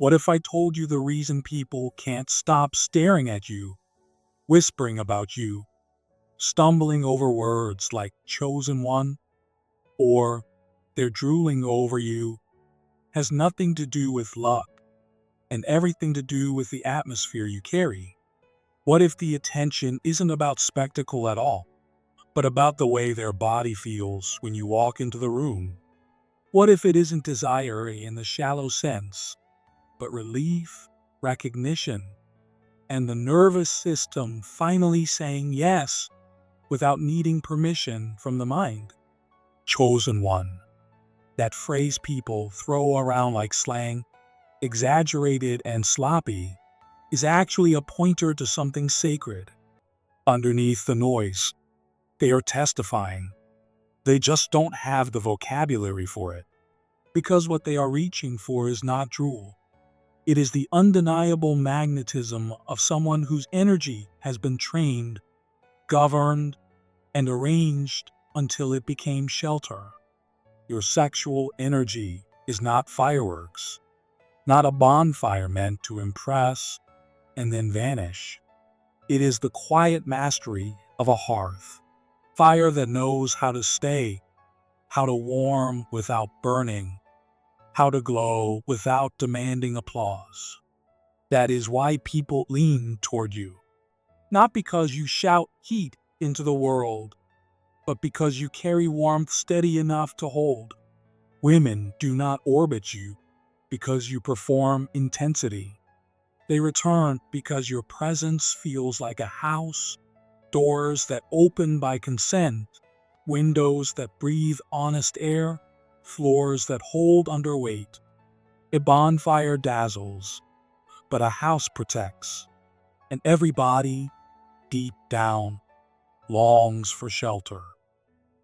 What if I told you the reason people can't stop staring at you, whispering about you, stumbling over words like chosen one, or they're drooling over you, has nothing to do with luck and everything to do with the atmosphere you carry? What if the attention isn't about spectacle at all, but about the way their body feels when you walk into the room? What if it isn't desire in the shallow sense, but relief, recognition, and the nervous system finally saying yes without needing permission from the mind? Chosen one. That phrase people throw around like slang, exaggerated and sloppy, is actually a pointer to something sacred. Underneath the noise, they are testifying. They just don't have the vocabulary for it, because what they are reaching for is not drool. It is the undeniable magnetism of someone whose energy has been trained, governed, and arranged until it became shelter. Your sexual energy is not fireworks, not a bonfire meant to impress and then vanish. It is the quiet mastery of a hearth, fire that knows how to stay, how to warm without burning, how to glow without demanding applause. That is why people lean toward you, not because you shout heat into the world, but because you carry warmth steady enough to hold. Women do not orbit you because you perform intensity. They return because your presence feels like a house, doors that open by consent, windows that breathe honest air, floors that hold under weight. A bonfire dazzles, but a house protects, and everybody, deep down, longs for shelter.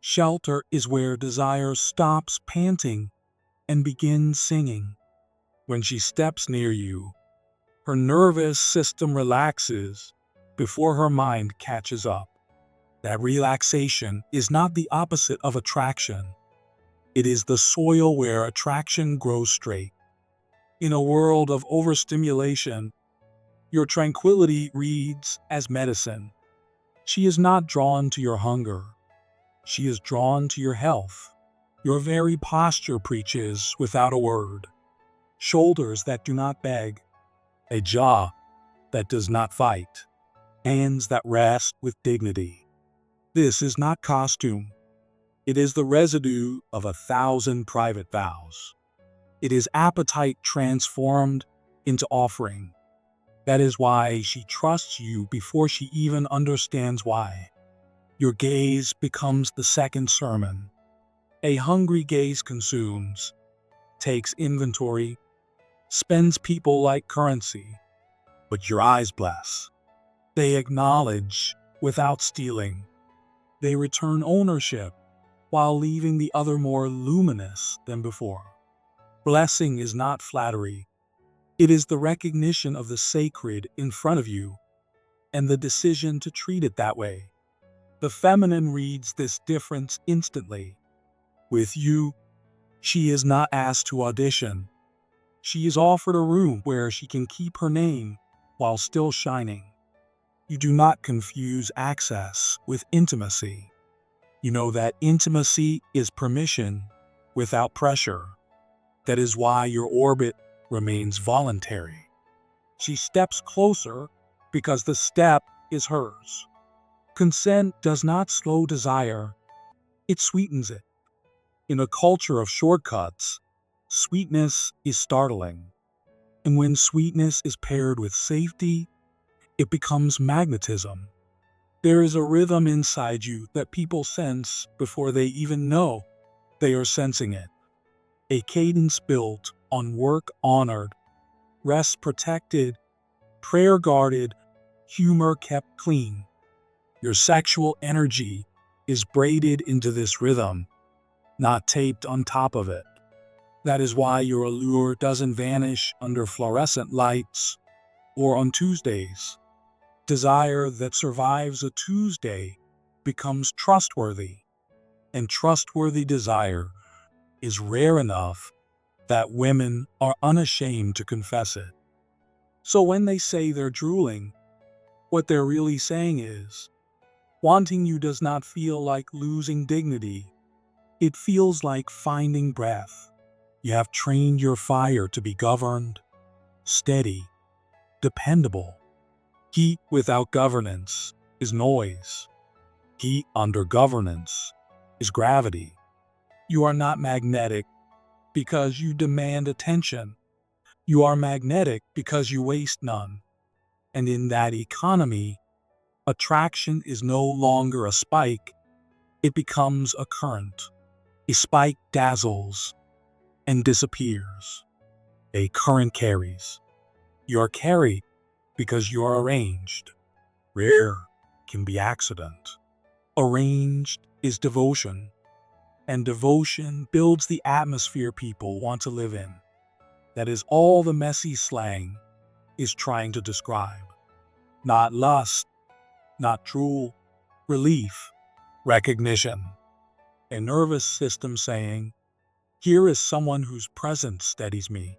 Shelter is where desire stops panting and begins singing. When she steps near you, her nervous system relaxes before her mind catches up. That relaxation is not the opposite of attraction. It is the soil where attraction grows straight. In a world of overstimulation, your tranquility reads as medicine. She is not drawn to your hunger. She is drawn to your health. Your very posture preaches without a word. Shoulders that do not beg, a jaw that does not fight, hands that rest with dignity. This is not costume. It is the residue of 1,000 private vows. It is appetite transformed into offering. That is why she trusts you before she even understands why. Your gaze becomes the second sermon. A hungry gaze consumes, takes inventory, spends people like currency, but your eyes bless. They acknowledge without stealing. They return ownership while leaving the other more luminous than before. Blessing is not flattery. It is the recognition of the sacred in front of you and the decision to treat it that way. The feminine reads this difference instantly. With you, she is not asked to audition. She is offered a room where she can keep her name while still shining. You do not confuse access with intimacy. You know that intimacy is permission without pressure. That is why your orbit remains voluntary. She steps closer because the step is hers. Consent does not slow desire, it sweetens it. In a culture of shortcuts, sweetness is startling. And when sweetness is paired with safety, it becomes magnetism. There is a rhythm inside you that people sense before they even know they are sensing it. A cadence built on work honored, rest protected, prayer guarded, humor kept clean. Your sexual energy is braided into this rhythm, not taped on top of it. That is why your allure doesn't vanish under fluorescent lights or on Tuesdays. Desire that survives a Tuesday becomes trustworthy, and trustworthy desire is rare enough that women are unashamed to confess it. So when they say they're drooling, what they're really saying is, wanting you does not feel like losing dignity. It feels like finding breath. You have trained your fire to be governed, steady, dependable. Heat without governance is noise. Heat under governance is gravity. You are not magnetic because you demand attention. You are magnetic because you waste none. And in that economy, attraction is no longer a spike, it becomes a current. A spike dazzles and disappears. A current carries. You are carried because you are arranged. Rare can be accident. Arranged is devotion, and devotion builds the atmosphere people want to live in. That is all the messy slang is trying to describe. Not lust, not drool, relief, recognition. A nervous system saying, here is someone whose presence steadies me.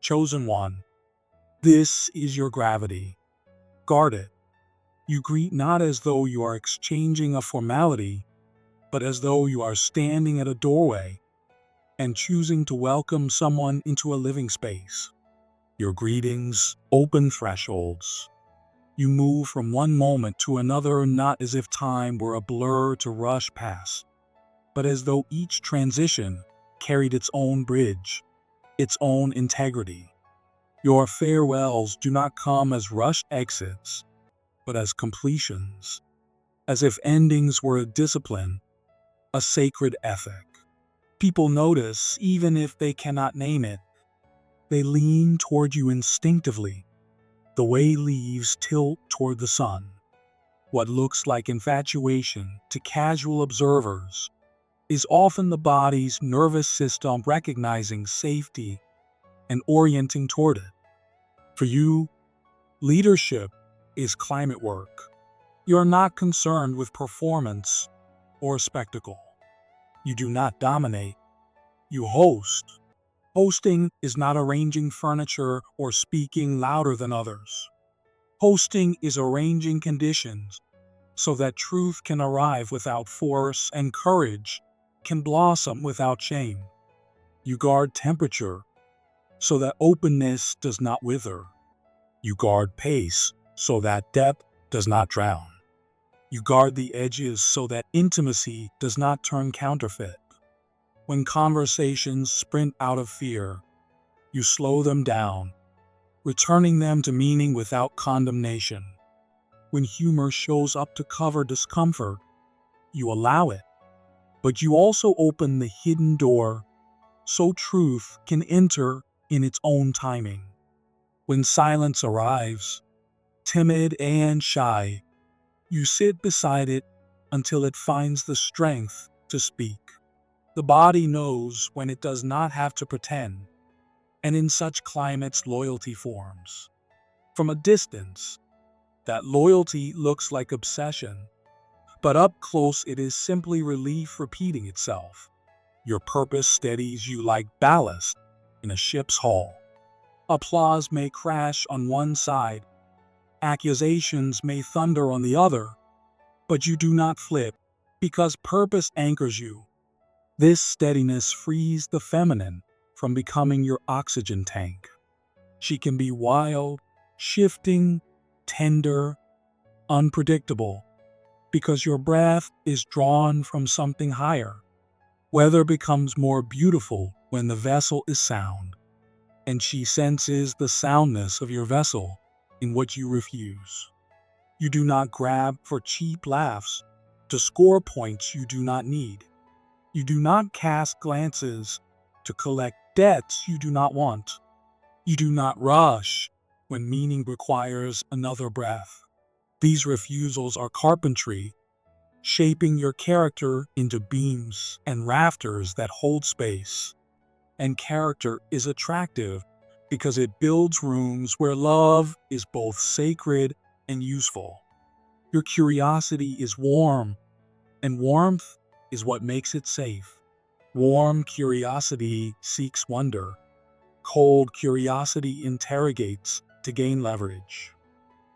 Chosen one, this is your gravity. Guard it. You greet not as though you are exchanging a formality, but as though you are standing at a doorway and choosing to welcome someone into a living space. Your greetings open thresholds. You move from one moment to another not as if time were a blur to rush past, but as though each transition carried its own bridge, its own integrity. Your farewells do not come as rushed exits, but as completions, as if endings were a discipline, a sacred ethic. People notice even if they cannot name it. They lean toward you instinctively, the way leaves tilt toward the sun. What looks like infatuation to casual observers is often the body's nervous system recognizing safety and orienting toward it. For you, leadership is climate work. You are not concerned with performance or spectacle. You do not dominate. You host. Hosting is not arranging furniture or speaking louder than others. Hosting is arranging conditions so that truth can arrive without force and courage can blossom without shame. You guard temperature so that openness does not wither. You guard pace so that depth does not drown. You guard the edges so that intimacy does not turn counterfeit. When conversations sprint out of fear, you slow them down, returning them to meaning without condemnation. When humor shows up to cover discomfort, you allow it, but you also open the hidden door so truth can enter in its own timing. When silence arrives, timid and shy, you sit beside it until it finds the strength to speak. The body knows when it does not have to pretend, and in such climates loyalty forms. From a distance, that loyalty looks like obsession, but up close it is simply relief repeating itself. Your purpose steadies you like ballast in a ship's hull. Applause may crash on one side, accusations may thunder on the other, but you do not flip because purpose anchors you. This steadiness frees the feminine from becoming your oxygen tank. She can be wild, shifting, tender, unpredictable, because your breath is drawn from something higher. Weather becomes more beautiful when the vessel is sound, and she senses the soundness of your vessel in what you refuse. You do not grab for cheap laughs to score points you do not need. You do not cast glances to collect debts you do not want. You do not rush when meaning requires another breath. These refusals are carpentry, shaping your character into beams and rafters that hold space. And character is attractive because it builds rooms where love is both sacred and useful. Your curiosity is warm, and warmth is what makes it safe. Warm curiosity seeks wonder. Cold curiosity interrogates to gain leverage.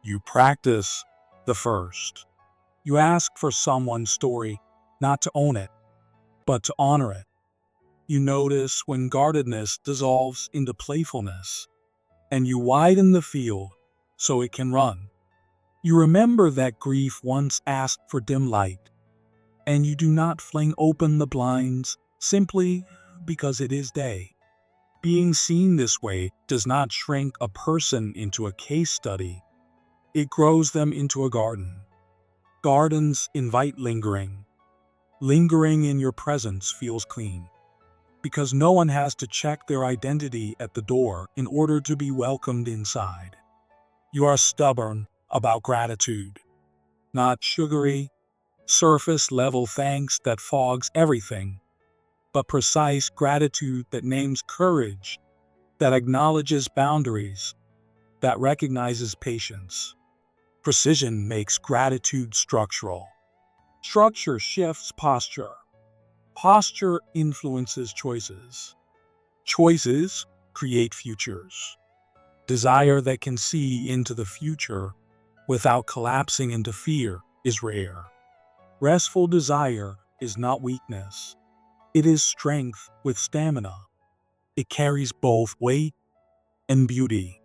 You practice the first. You ask for someone's story, not to own it, but to honor it. You notice when guardedness dissolves into playfulness, and you widen the field so it can run. You remember that grief once asked for dim light, and you do not fling open the blinds simply because it is day. Being seen this way does not shrink a person into a case study. It grows them into a garden. Gardens invite lingering. Lingering in your presence feels clean, because no one has to check their identity at the door in order to be welcomed inside. You are stubborn about gratitude, not sugary, surface-level thanks that fogs everything, but precise gratitude that names courage, that acknowledges boundaries, that recognizes patience. Precision makes gratitude structural. Structure shifts posture. Posture influences choices. Choices create futures. Desire that can see into the future without collapsing into fear is rare. Restful desire is not weakness. It is strength with stamina. It carries both weight and beauty.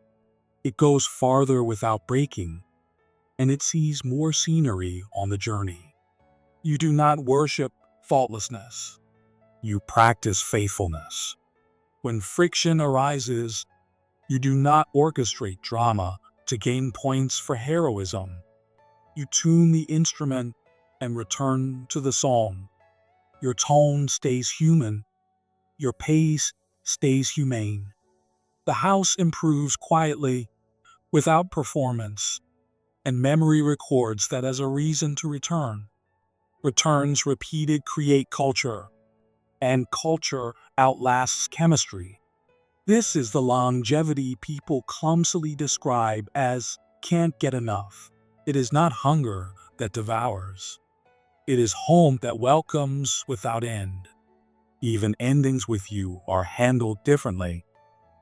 It goes farther without breaking, and it sees more scenery on the journey. You do not worship faultlessness. You practice faithfulness. When friction arises, you do not orchestrate drama to gain points for heroism. You tune the instrument and return to the song. Your tone stays human. Your pace stays humane. The house improves quietly, without performance, and memory records that as a reason to return. Returns repeated create culture, and culture outlasts chemistry. This is the longevity people clumsily describe as can't get enough. It is not hunger that devours. It is home that welcomes without end. Even endings with you are handled differently.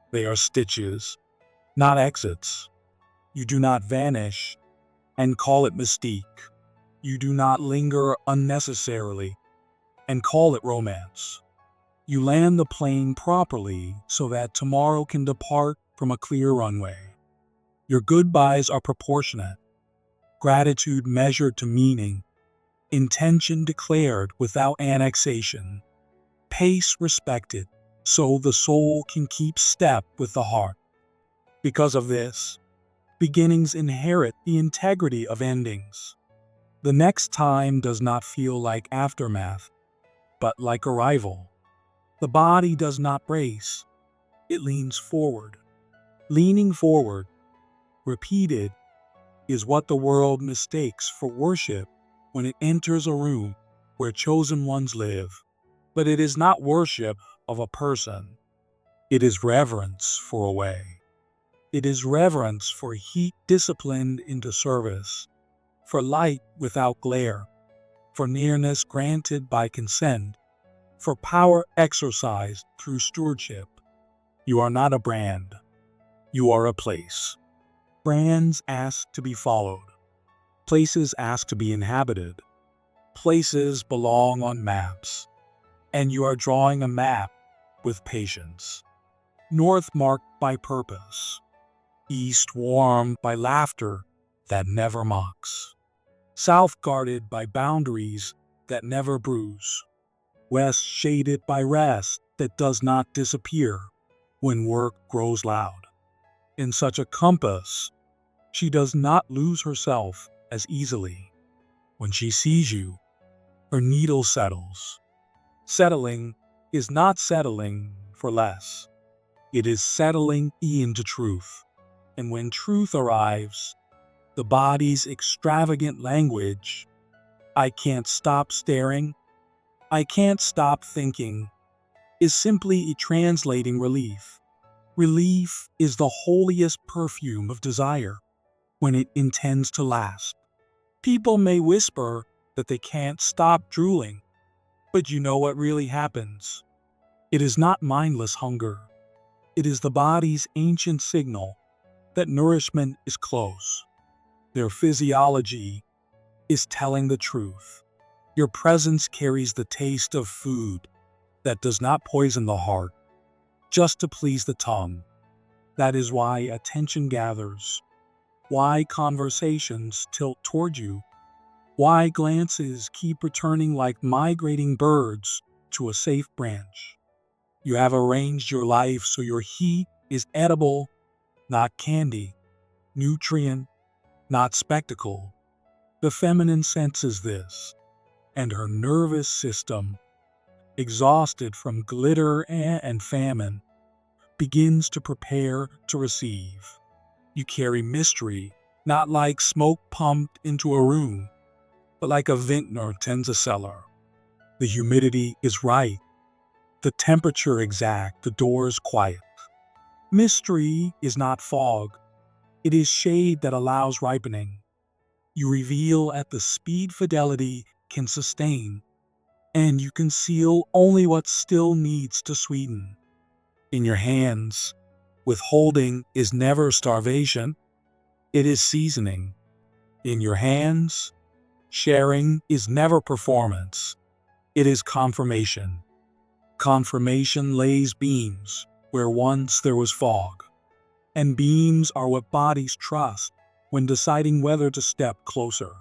They are stitches, not exits. You do not vanish and call it mystique. You do not linger unnecessarily and call it romance. You land the plane properly so that tomorrow can depart from a clear runway. Your goodbyes are proportionate, gratitude measured to meaning, intention declared without annexation, pace respected so the soul can keep step with the heart. Because of this, beginnings inherit the integrity of endings. The next time does not feel like aftermath, but like arrival. The body does not brace, it leans forward. Leaning forward, repeated, is what the world mistakes for worship when it enters a room where chosen ones live. But it is not worship of a person. It is reverence for a way. It is reverence for heat disciplined into service, for light without glare, for nearness granted by consent, for power exercised through stewardship. You are not a brand. You are a place. Brands ask to be followed. Places ask to be inhabited. Places belong on maps. And you are drawing a map with patience. North marked by purpose. East warmed by laughter that never mocks. South guarded by boundaries that never bruise. West shaded by rest that does not disappear when work grows loud. In such a compass, she does not lose herself as easily. When she sees you, her needle settles. Settling is not settling for less. It is settling into truth. And when truth arrives, the body's extravagant language, I can't stop staring, I can't stop thinking, is simply translating relief. Relief is the holiest perfume of desire when it intends to last. People may whisper that they can't stop drooling, But you know what really happens? It is not mindless hunger. It is the body's ancient signal that nourishment is close. Their physiology is telling the truth. Your presence carries the taste of food that does not poison the heart just to please the tongue. That is why attention gathers, why conversations tilt toward you, why glances keep returning like migrating birds to a safe branch. You have arranged your life so your heat is edible, not candy, nutrient, not spectacle. The feminine senses this, and her nervous system, exhausted from glitter and famine, begins to prepare to receive. You carry mystery, not like smoke pumped into a room, but like a vintner tends a cellar. The humidity is right, the temperature exact, the doors quiet. Mystery is not fog, it is shade that allows ripening. You reveal at the speed fidelity can sustain, and you conceal only what still needs to sweeten. In your hands, withholding is never starvation, it is seasoning. In your hands, sharing is never performance, it is confirmation. Confirmation lays beams where once there was fog, and beams are what bodies trust when deciding whether to step closer.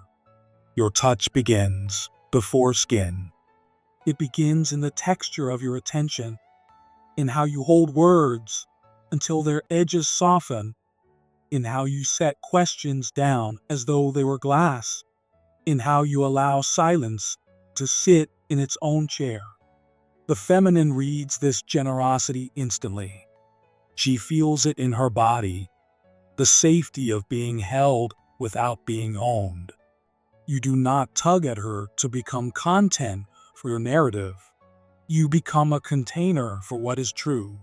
Your touch begins before skin. It begins in the texture of your attention, in how you hold words until their edges soften, in how you set questions down as though they were glass, in how you allow silence to sit in its own chair. The feminine reads this generosity instantly. She feels it in her body, the safety of being held without being owned. You do not tug at her to become content for your narrative. You become a container for what is true.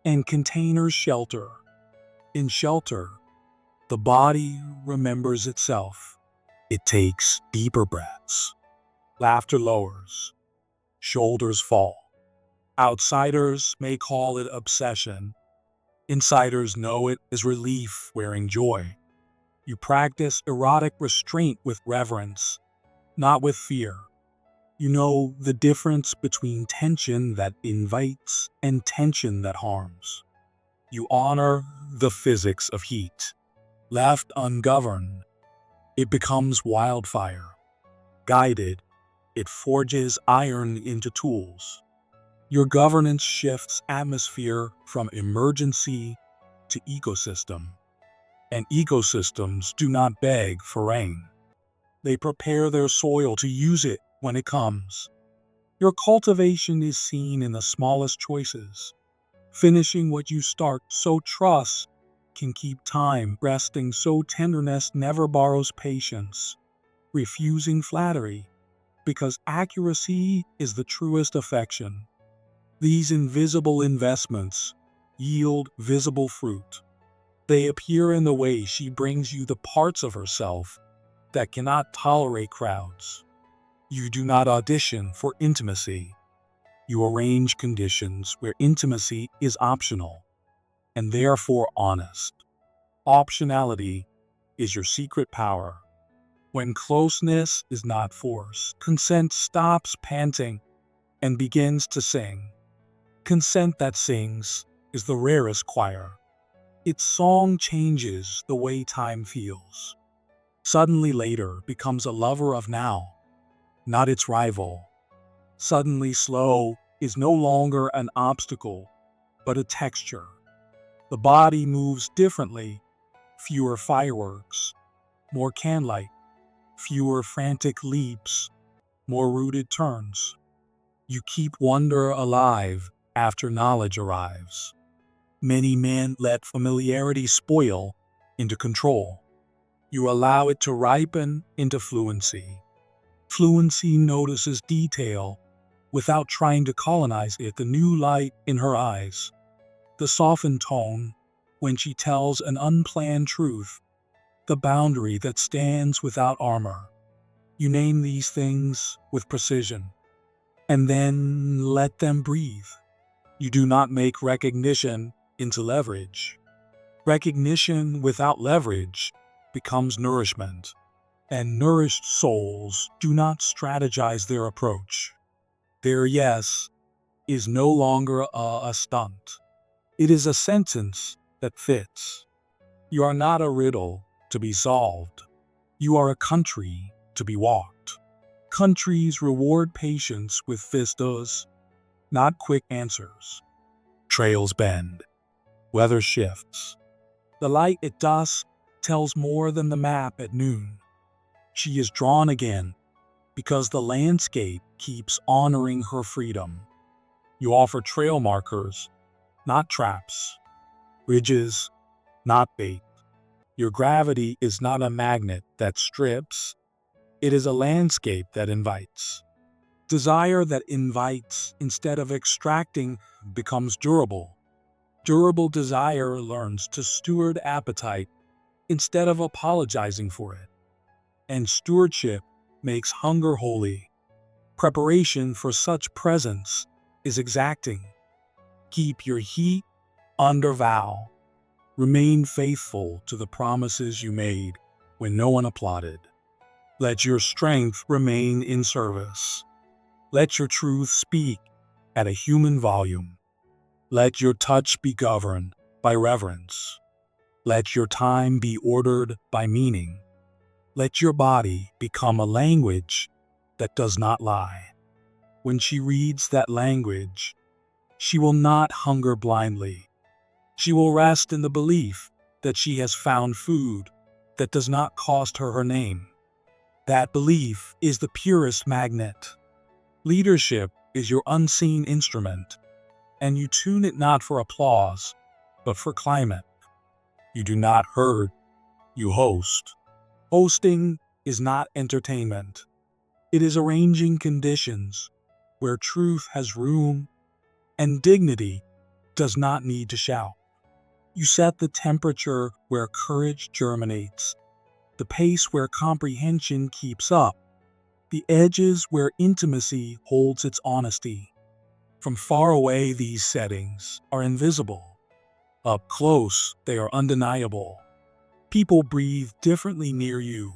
And containers shelter. In shelter, the body remembers itself. It takes deeper breaths. Laughter lowers. Shoulders fall. Outsiders may call it obsession. Insiders know it as relief wearing joy. You practice erotic restraint with reverence, not with fear. You know the difference between tension that invites and tension that harms. You honor the physics of heat. Left ungoverned, it becomes wildfire. Guided, it forges iron into tools. Your governance shifts atmosphere from emergency to ecosystem. And ecosystems do not beg for rain. They prepare their soil to use it when it comes. Your cultivation is seen in the smallest choices. Finishing what you start, so trust can keep time. Resting, so tenderness never borrows patience. Refusing flattery, because accuracy is the truest affection. These invisible investments yield visible fruit. They appear in the way she brings you the parts of herself that cannot tolerate crowds. You do not audition for intimacy. You arrange conditions where intimacy is optional and therefore honest. Optionality is your secret power. When closeness is not forced, consent stops panting and begins to sing. Consent that sings is the rarest choir. Its song changes the way time feels. Suddenly later becomes a lover of now, not its rival. Suddenly slow is no longer an obstacle, but a texture. The body moves differently, fewer fireworks, more candlelight, fewer frantic leaps, more rooted turns. You keep wonder alive after knowledge arrives. Many men let familiarity spoil into control. You allow it to ripen into fluency. Fluency notices detail without trying to colonize it. The new light in her eyes, the softened tone when she tells an unplanned truth, the boundary that stands without armor. You name these things with precision. and then let them breathe. You do not make recognition into leverage. Recognition without leverage becomes nourishment, and nourished souls do not strategize their approach. Their yes is no longer a stunt. It is a sentence that fits. You are not a riddle to be solved. You are a country to be walked. Countries reward patience with vistas, not quick answers. Trails bend. Weather shifts. The light at dusk tells more than the map at noon. She is drawn again because the landscape keeps honoring her freedom. You offer trail markers, not traps. Ridges, not bait. Your gravity is not a magnet that strips. It is a landscape that invites. Desire that invites instead of extracting becomes durable. Durable desire learns to steward appetite instead of apologizing for it. And stewardship makes hunger holy. Preparation for such presence is exacting. Keep your heat under vow. Remain faithful to the promises you made when no one applauded. Let your strength remain in service. Let your truth speak at a human volume. Let your touch be governed by reverence. Let your time be ordered by meaning. Let your body become a language that does not lie. When she reads that language, she will not hunger blindly. She will rest in the belief that she has found food that does not cost her her name. That belief is the purest magnet. Leadership is your unseen instrument, and you tune it not for applause, but for climate. You do not herd, you host. Hosting is not entertainment. It is arranging conditions where truth has room and dignity does not need to shout. You set the temperature where courage germinates, the pace where comprehension keeps up, the edges where intimacy holds its honesty. From far away, these settings are invisible. Up close, they are undeniable. People breathe differently near you,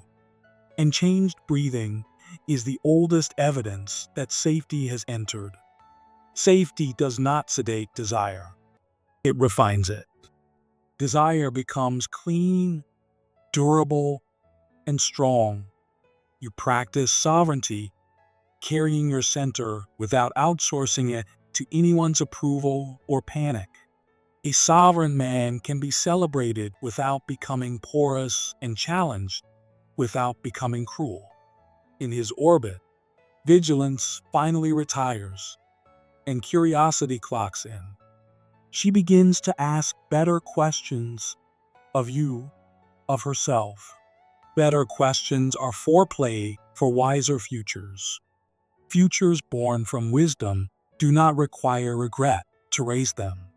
and changed breathing is the oldest evidence that safety has entered. Safety does not sedate desire. It refines it. Desire becomes clean, durable, and strong. You practice sovereignty, carrying your center without outsourcing it to anyone's approval or panic. A sovereign man can be celebrated without becoming porous and challenged without becoming cruel. In his orbit, vigilance finally retires, and curiosity clocks in. She begins to ask better questions of you, of herself. Better questions are foreplay for wiser futures. Futures born from wisdom do not require regret to raise them.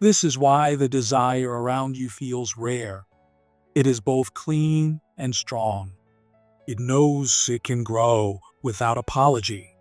This is why the desire around you feels rare. It is both clean and strong. It knows it can grow without apology.